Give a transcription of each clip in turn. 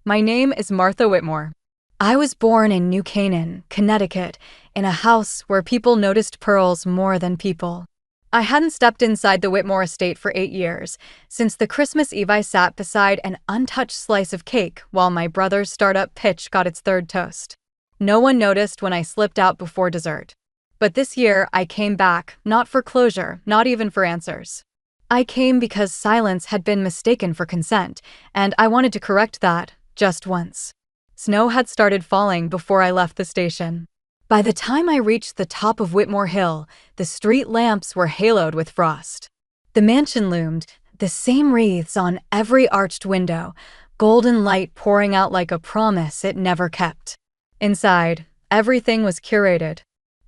My name is Martha Whitmore. I was born in New Canaan, Connecticut, in a house where people noticed pearls more than people. I hadn't stepped inside the Whitmore estate for 8 years, since the Christmas Eve I sat beside an untouched slice of cake while my brother's startup pitch got its third toast. No one noticed when I slipped out before dessert. But this year, I came back, not for closure, not even for answers. I came because silence had been mistaken for consent, and I wanted to correct that, just once. Snow had started falling before I left the station. By the time I reached the top of Whitmore Hill, the street lamps were haloed with frost. The mansion loomed, the same wreaths on every arched window, golden light pouring out like a promise it never kept. Inside, everything was curated.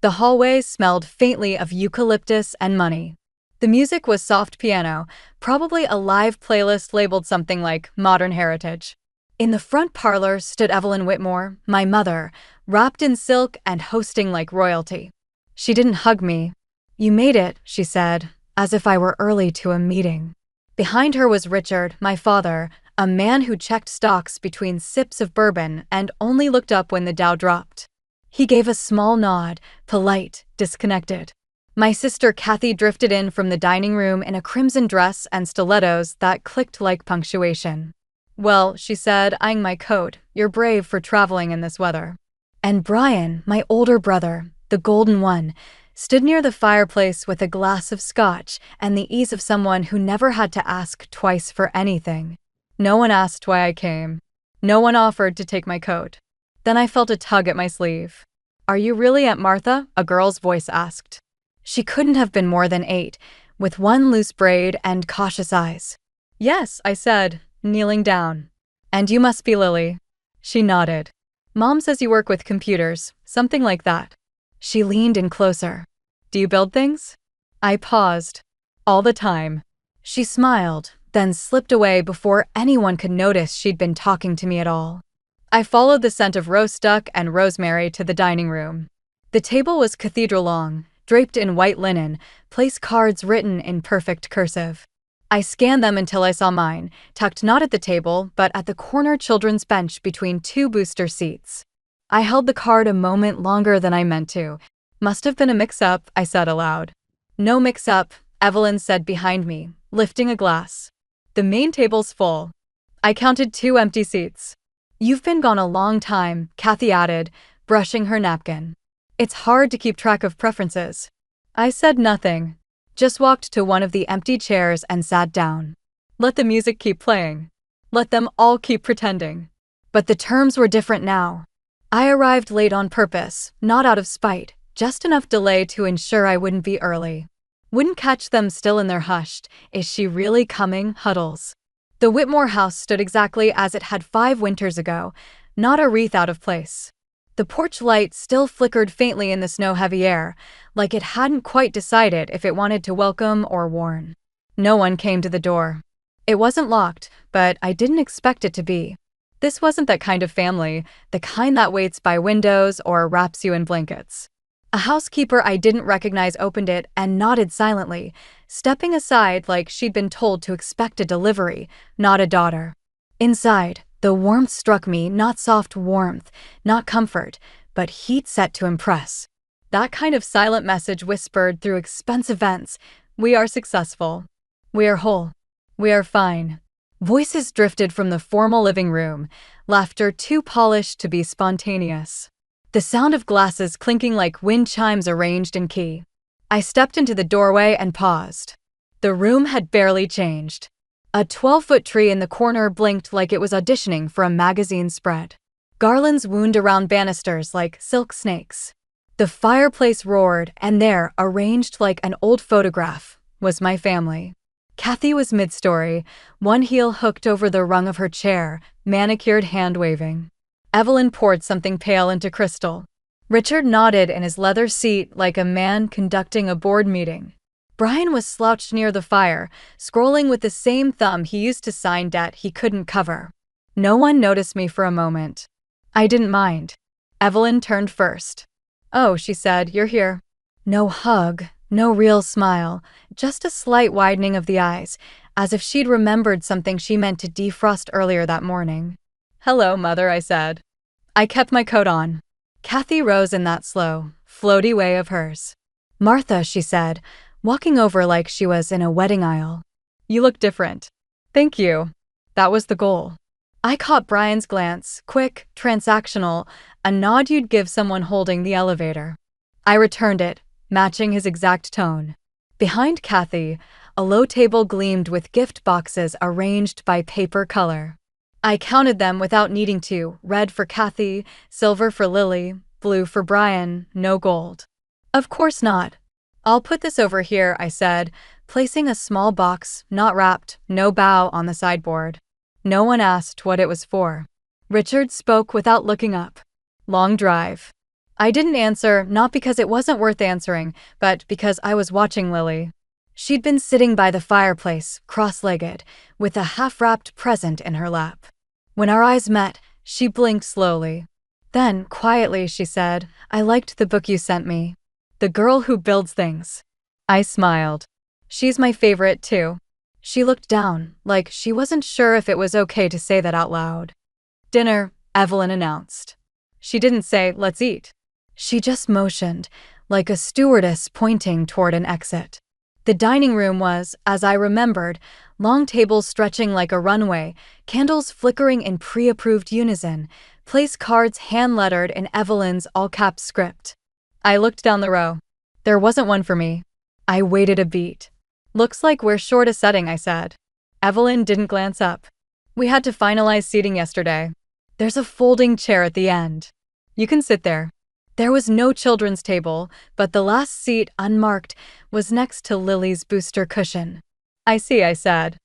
The hallways smelled faintly of eucalyptus and money. The music was soft piano, probably a live playlist labeled something like Modern Heritage. In the front parlor stood Evelyn Whitmore, my mother, wrapped in silk and hosting like royalty. She didn't hug me. "You made it," she said, as if I were early to a meeting. Behind her was Richard, my father, a man who checked stocks between sips of bourbon and only looked up when the Dow dropped. He gave a small nod, polite, disconnected. My sister Kathy drifted in from the dining room in a crimson dress and stilettos that clicked like punctuation. "Well," she said, eyeing my coat, "you're brave for traveling in this weather." And Brian, my older brother, the golden one, stood near the fireplace with a glass of scotch and the ease of someone who never had to ask twice for anything. No one asked why I came. No one offered to take my coat. Then I felt a tug at my sleeve. "Are you really Aunt Martha?" a girl's voice asked. She couldn't have been more than 8, with one loose braid and cautious eyes. "Yes," I said, kneeling down. "And you must be Lily." She nodded. "Mom says you work with computers, something like that." She leaned in closer. "Do you build things?" I paused. "All the time." She smiled, then slipped away before anyone could notice she'd been talking to me at all. I followed the scent of roast duck and rosemary to the dining room. The table was cathedral long, draped in white linen, place cards written in perfect cursive. I scanned them until I saw mine, tucked not at the table, but at the corner children's bench between 2 booster seats. I held the card a moment longer than I meant to. "Must have been a mix-up," I said aloud. "No mix-up," Evelyn said behind me, lifting a glass. "The main table's full." I counted 2 empty seats. "You've been gone a long time," Kathy added, brushing her napkin. "It's hard to keep track of preferences." I said nothing. Just walked to one of the empty chairs and sat down. Let the music keep playing. Let them all keep pretending. But the terms were different now. I arrived late on purpose, not out of spite, just enough delay to ensure I wouldn't be early. Wouldn't catch them still in their hushed, "Is she really coming?" huddles. The Whitmore house stood exactly as it had 5 winters ago, not a wreath out of place. The porch light still flickered faintly in the snow-heavy air, like it hadn't quite decided if it wanted to welcome or warn. No one came to the door. It wasn't locked, but I didn't expect it to be. This wasn't that kind of family, the kind that waits by windows or wraps you in blankets. A housekeeper I didn't recognize opened it and nodded silently, stepping aside like she'd been told to expect a delivery, not a daughter. Inside, the warmth struck me, not soft warmth, not comfort, but heat set to impress. That kind of silent message whispered through expensive vents: "We are successful. We are whole. We are fine." Voices drifted from the formal living room, laughter too polished to be spontaneous. The sound of glasses clinking like wind chimes arranged in key. I stepped into the doorway and paused. The room had barely changed. A 12-foot tree in the corner blinked like it was auditioning for a magazine spread. Garlands wound around banisters like silk snakes. The fireplace roared, and there, arranged like an old photograph, was my family. Kathy was mid-story, one heel hooked over the rung of her chair, manicured hand-waving. Evelyn poured something pale into crystal. Richard nodded in his leather seat like a man conducting a board meeting. Brian was slouched near the fire, scrolling with the same thumb he used to sign debt he couldn't cover. No one noticed me for a moment. I didn't mind. Evelyn turned first. "Oh," she said, "you're here." No hug, no real smile, just a slight widening of the eyes, as if she'd remembered something she meant to defrost earlier that morning. "Hello, Mother," I said. I kept my coat on. Kathy rose in that slow, floaty way of hers. "Martha," she said, walking over like she was in a wedding aisle. "You look different." "Thank you." That was the goal. I caught Brian's glance, quick, transactional, a nod you'd give someone holding the elevator. I returned it, matching his exact tone. Behind Kathy, a low table gleamed with gift boxes arranged by paper color. I counted them without needing to: red for Kathy, silver for Lily, blue for Brian, no gold. "Of course not. I'll put this over here," I said, placing a small box, not wrapped, no bow, on the sideboard. No one asked what it was for. Richard spoke without looking up. "Long drive." I didn't answer, not because it wasn't worth answering, but because I was watching Lily. She'd been sitting by the fireplace, cross-legged, with a half-wrapped present in her lap. When our eyes met, she blinked slowly. Then, quietly, she said, "I liked the book you sent me. The Girl Who Builds Things." I smiled. "She's my favorite, too." She looked down, like she wasn't sure if it was okay to say that out loud. "Dinner," Evelyn announced. She didn't say, "Let's eat." She just motioned, like a stewardess pointing toward an exit. The dining room was, as I remembered, long tables stretching like a runway, candles flickering in pre-approved unison, place cards hand-lettered in Evelyn's all-caps script. I looked down the row. There wasn't one for me. I waited a beat. "Looks like we're short a setting," I said. Evelyn didn't glance up. "We had to finalize seating yesterday. There's a folding chair at the end. You can sit there." There was no children's table, but the last seat, unmarked, was next to Lily's booster cushion. "I see," I said.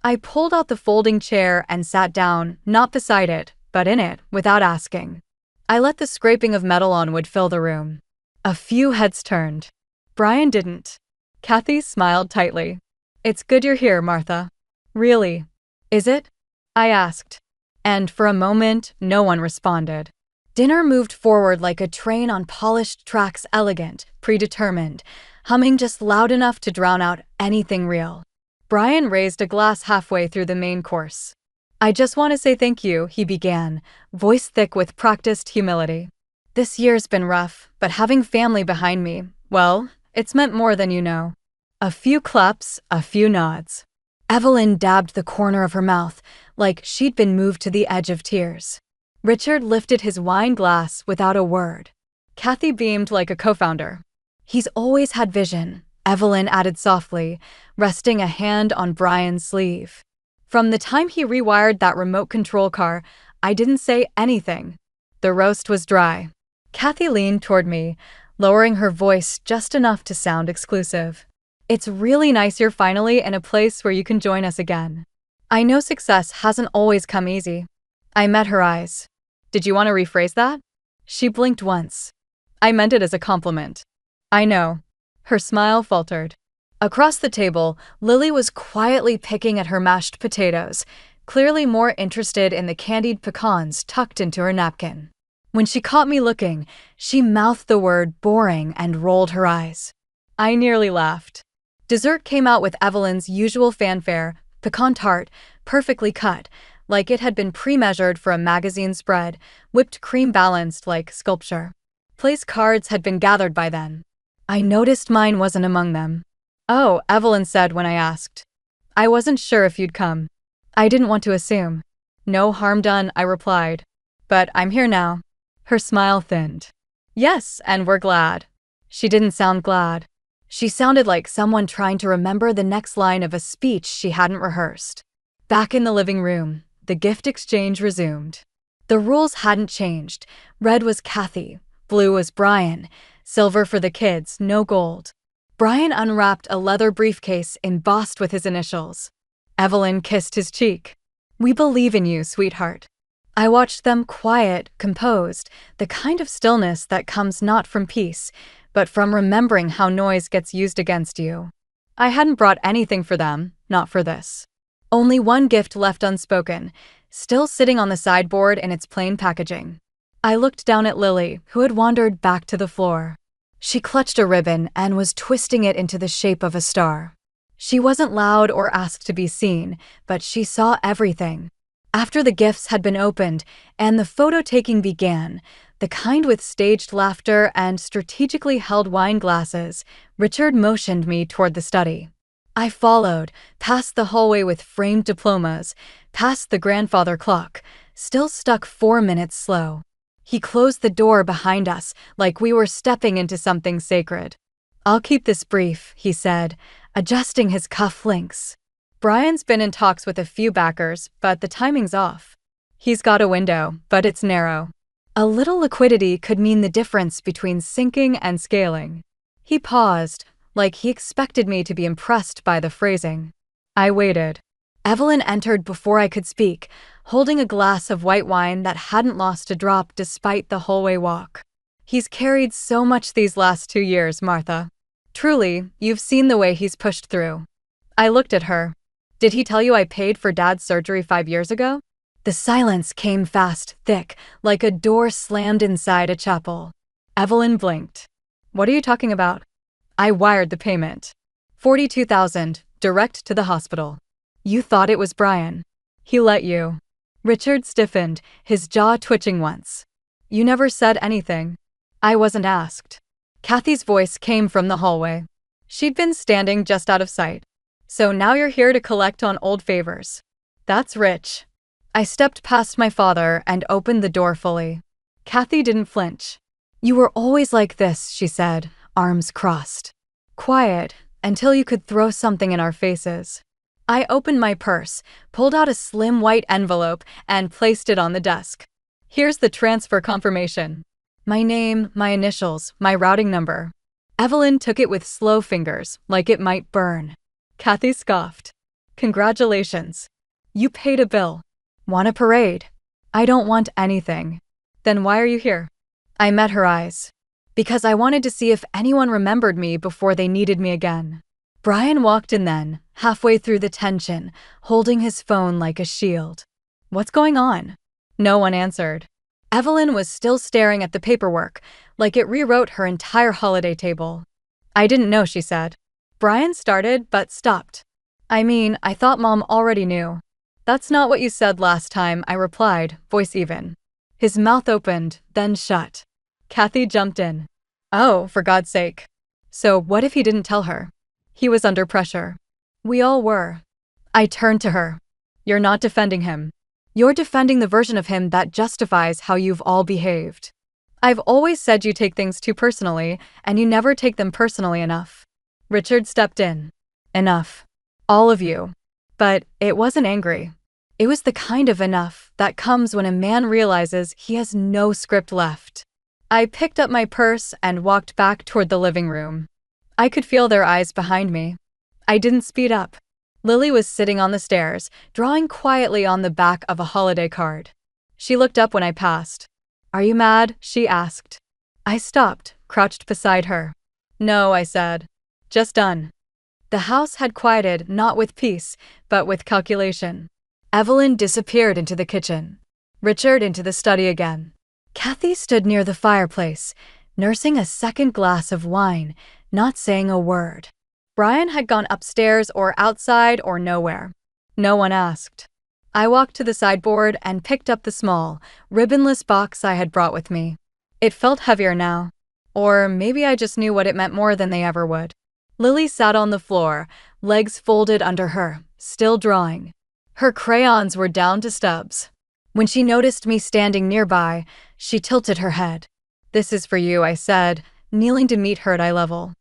I pulled out the folding chair and sat down, not beside it, but in it, without asking. I let the scraping of metal on wood fill the room. A few heads turned. Brian didn't. Kathy smiled tightly. "It's good you're here, Martha." "Really? Is it?" I asked. And for a moment, no one responded. Dinner moved forward like a train on polished tracks, elegant, predetermined, humming just loud enough to drown out anything real. Brian raised a glass halfway through the main course. "I just want to say thank you," he began, voice thick with practiced humility. "This year's been rough, but having family behind me, well, it's meant more than you know." A few claps, a few nods. Evelyn dabbed the corner of her mouth, like she'd been moved to the edge of tears. Richard lifted his wine glass without a word. Kathy beamed like a co-founder. "He's always had vision," Evelyn added softly, resting a hand on Brian's sleeve. "From the time he rewired that remote control car, I didn't say anything." The roast was dry. Kathy leaned toward me, lowering her voice just enough to sound exclusive. "It's really nice you're finally in a place where you can join us again. I know success hasn't always come easy." I met her eyes. "Did you want to rephrase that?" She blinked once. "I meant it as a compliment." "I know." Her smile faltered. Across the table, Lily was quietly picking at her mashed potatoes, clearly more interested in the candied pecans tucked into her napkin. When she caught me looking, she mouthed the word boring and rolled her eyes. I nearly laughed. Dessert came out with Evelyn's usual fanfare, pecan tart, perfectly cut, like it had been pre-measured for a magazine spread, whipped cream balanced like sculpture. Place cards had been gathered by then. I noticed mine wasn't among them. "Oh," Evelyn said when I asked. "I wasn't sure if you'd come." I didn't want to assume. "No harm done," I replied. "But I'm here now." Her smile thinned. "Yes, and we're glad." She didn't sound glad. She sounded like someone trying to remember the next line of a speech she hadn't rehearsed. Back in the living room, the gift exchange resumed. The rules hadn't changed. Red was Kathy, blue was Brian, silver for the kids, no gold. Brian unwrapped a leather briefcase embossed with his initials. Evelyn kissed his cheek. "We believe in you, sweetheart." I watched them, quiet, composed, the kind of stillness that comes not from peace, but from remembering how noise gets used against you. I hadn't brought anything for them, not for this. Only one gift left unspoken, still sitting on the sideboard in its plain packaging. I looked down at Lily, who had wandered back to the floor. She clutched a ribbon and was twisting it into the shape of a star. She wasn't loud or asked to be seen, but she saw everything. After the gifts had been opened and the photo taking began, the kind with staged laughter and strategically held wine glasses, Richard motioned me toward the study. I followed, past the hallway with framed diplomas, past the grandfather clock, still stuck 4 minutes slow. He closed the door behind us like we were stepping into something sacred. "I'll keep this brief," he said, adjusting his cuff links. "Brian's been in talks with a few backers, but the timing's off. He's got a window, but it's narrow. A little liquidity could mean the difference between sinking and scaling." He paused, like he expected me to be impressed by the phrasing. I waited. Evelyn entered before I could speak, holding a glass of white wine that hadn't lost a drop despite the hallway walk. "He's carried so much these last 2 years, Martha. Truly, you've seen the way he's pushed through." I looked at her. "Did he tell you I paid for Dad's surgery 5 years ago?" The silence came fast, thick, like a door slammed inside a chapel. Evelyn blinked. "What are you talking about?" "I wired the payment. 42,000, direct to the hospital." "You thought it was Brian. He let you." Richard stiffened, his jaw twitching once. "You never said anything." "I wasn't asked." Kathy's voice came from the hallway. She'd been standing just out of sight. "So now you're here to collect on old favors. That's rich." I stepped past my father and opened the door fully. Kathy didn't flinch. "You were always like this," she said, arms crossed. "Quiet, until you could throw something in our faces." I opened my purse, pulled out a slim white envelope, and placed it on the desk. "Here's the transfer confirmation. My name, my initials, my routing number." Evelyn took it with slow fingers, like it might burn. Kathy scoffed. "Congratulations. You paid a bill. Want a parade?" "I don't want anything." "Then why are you here?" I met her eyes. "Because I wanted to see if anyone remembered me before they needed me again." Brian walked in then, halfway through the tension, holding his phone like a shield. "What's going on?" No one answered. Evelyn was still staring at the paperwork, like it rewrote her entire holiday table. "I didn't know," she said. Brian started, but stopped. "I mean, I thought Mom already knew." "That's not what you said last time," I replied, voice even. His mouth opened, then shut. Kathy jumped in. "Oh, for God's sake. So what if he didn't tell her?" He was under pressure. We all were. I turned to her. "You're not defending him. You're defending the version of him that justifies how you've all behaved. I've always said you take things too personally, and you never take them personally enough." Richard stepped in. "Enough. All of you." But it wasn't angry. It was the kind of enough that comes when a man realizes he has no script left. I picked up my purse and walked back toward the living room. I could feel their eyes behind me. I didn't speed up. Lily was sitting on the stairs, drawing quietly on the back of a holiday card. She looked up when I passed. "Are you mad?" she asked. I stopped, crouched beside her. "No," I said. "Just done." The house had quieted, not with peace, but with calculation. Evelyn disappeared into the kitchen. Richard into the study again. Kathy stood near the fireplace, nursing a second glass of wine, not saying a word. Brian had gone upstairs or outside or nowhere. No one asked. I walked to the sideboard and picked up the small, ribbonless box I had brought with me. It felt heavier now. Or maybe I just knew what it meant more than they ever would. Lily sat on the floor, legs folded under her, still drawing. Her crayons were down to stubs. When she noticed me standing nearby, she tilted her head. "This is for you," I said, kneeling to meet her at eye level.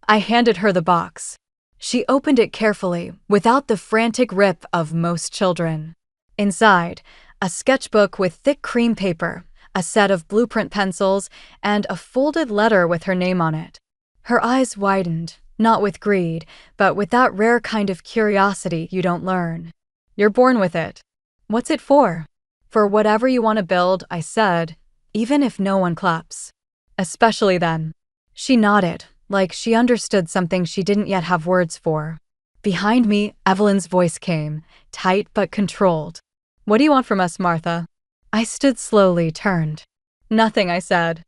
I handed her the box. She opened it carefully, without the frantic rip of most children. Inside, a sketchbook with thick cream paper, a set of blueprint pencils, and a folded letter with her name on it. Her eyes widened, not with greed, but with that rare kind of curiosity you don't learn. "You're born with it." "What's it for?" "For whatever you want to build," I said, "even if no one claps." "Especially then." She nodded, like she understood something she didn't yet have words for. Behind me, Evelyn's voice came, tight but controlled. "What do you want from us, Martha?" I stood slowly, turned. "Nothing," I said.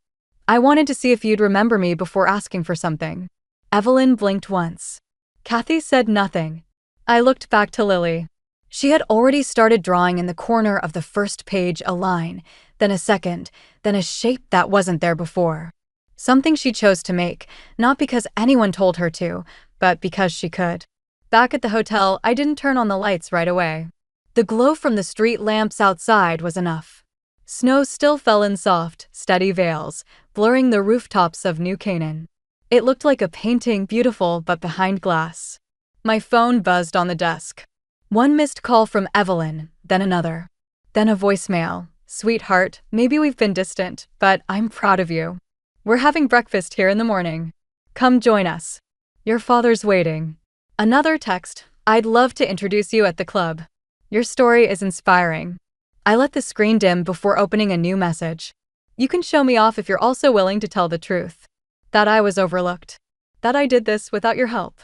"I wanted to see if you'd remember me before asking for something." Evelyn blinked once. Kathy said nothing. I looked back to Lily. She had already started drawing in the corner of the first page a line, then a second, then a shape that wasn't there before. Something she chose to make, not because anyone told her to, but because she could. Back at the hotel, I didn't turn on the lights right away. The glow from the street lamps outside was enough. Snow still fell in soft, steady veils, blurring the rooftops of New Canaan. It looked like a painting, beautiful but behind glass. My phone buzzed on the desk. One missed call from Evelyn, then another. Then a voicemail. "Sweetheart, maybe we've been distant, but I'm proud of you. We're having breakfast here in the morning. Come join us. Your father's waiting." Another text. "I'd love to introduce you at the club. Your story is inspiring." I let the screen dim before opening a new message. "You can show me off if you're also willing to tell the truth. That I was overlooked. That I did this without your help.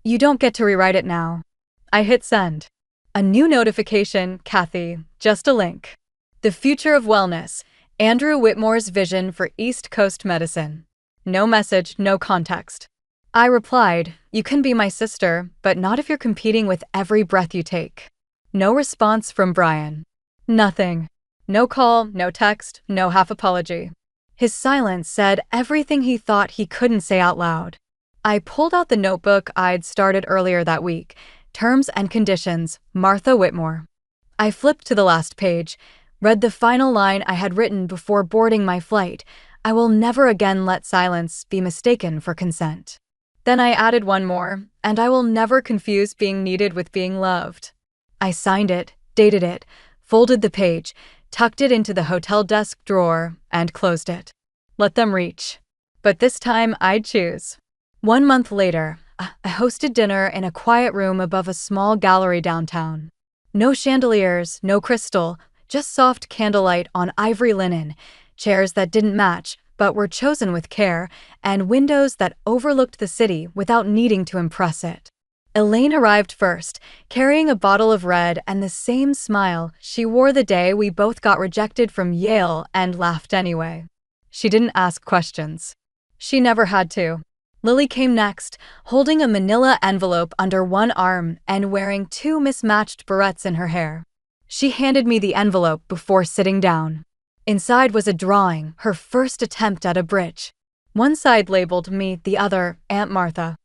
You don't get to rewrite it now." I hit send. A new notification. "Kathy, just a link. The future of wellness. Andrew Whitmore's vision for East Coast medicine." No message, no context. I replied, "You can be my sister, but not if you're competing with every breath you take." No response from Brian. Nothing. No call, no text, no half apology. His silence said everything he thought he couldn't say out loud. I pulled out the notebook I'd started earlier that week. Terms and Conditions, Martha Whitmore. I flipped to the last page, read the final line I had written before boarding my flight. "I will never again let silence be mistaken for consent." Then I added one more, "and I will never confuse being needed with being loved." I signed it, dated it, folded the page, tucked it into the hotel desk drawer, and closed it. Let them reach. But this time I'd choose. 1 month later, I hosted dinner in a quiet room above a small gallery downtown. No chandeliers, no crystal, just soft candlelight on ivory linen, chairs that didn't match but were chosen with care, and windows that overlooked the city without needing to impress it. Elaine arrived first, carrying a bottle of red and the same smile she wore the day we both got rejected from Yale and laughed anyway. She didn't ask questions. She never had to. Lily came next, holding a manila envelope under one arm and wearing 2 mismatched barrettes in her hair. She handed me the envelope before sitting down. Inside was a drawing, her first attempt at a bridge. One side labeled me, the other, Aunt Martha.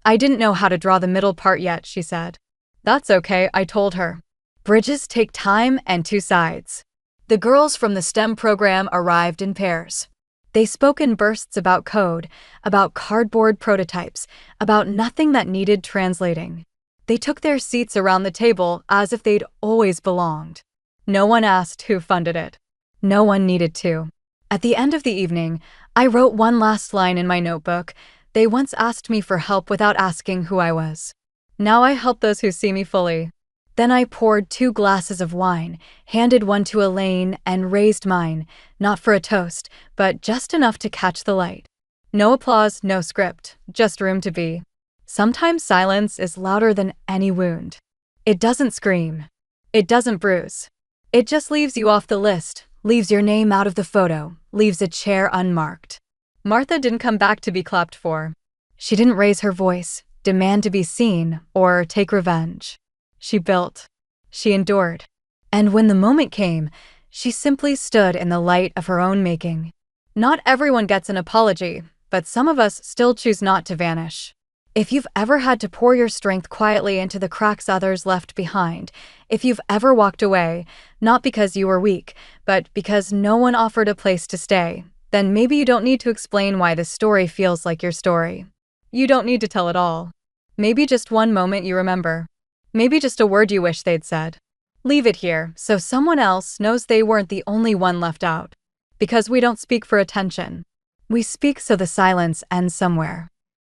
"I didn't know how to draw the middle part yet," she said. "That's okay," I told her. "Bridges take time and 2 sides." The girls from the STEM program arrived in pairs. They spoke in bursts about code, about cardboard prototypes, about nothing that needed translating. They took their seats around the table as if they'd always belonged. No one asked who funded it. No one needed to. At the end of the evening, I wrote one last line in my notebook. "They once asked me for help without asking who I was. Now I help those who see me fully." Then I poured 2 glasses of wine, handed one to Elaine, and raised mine, not for a toast, but just enough to catch the light. No applause, no script, just room to be. Sometimes silence is louder than any wound. It doesn't scream. It doesn't bruise. It just leaves you off the list, leaves your name out of the photo, leaves a chair unmarked. Martha didn't come back to be clapped for. She didn't raise her voice, demand to be seen, or take revenge. She built. She endured. And when the moment came, she simply stood in the light of her own making. Not everyone gets an apology, but some of us still choose not to vanish. If you've ever had to pour your strength quietly into the cracks others left behind, if you've ever walked away, not because you were weak, but because no one offered a place to stay, then maybe you don't need to explain why this story feels like your story. You don't need to tell it all. Maybe just one moment you remember. Maybe just a word you wish they'd said. Leave it here so someone else knows they weren't the only one left out. Because we don't speak for attention. We speak so the silence ends somewhere.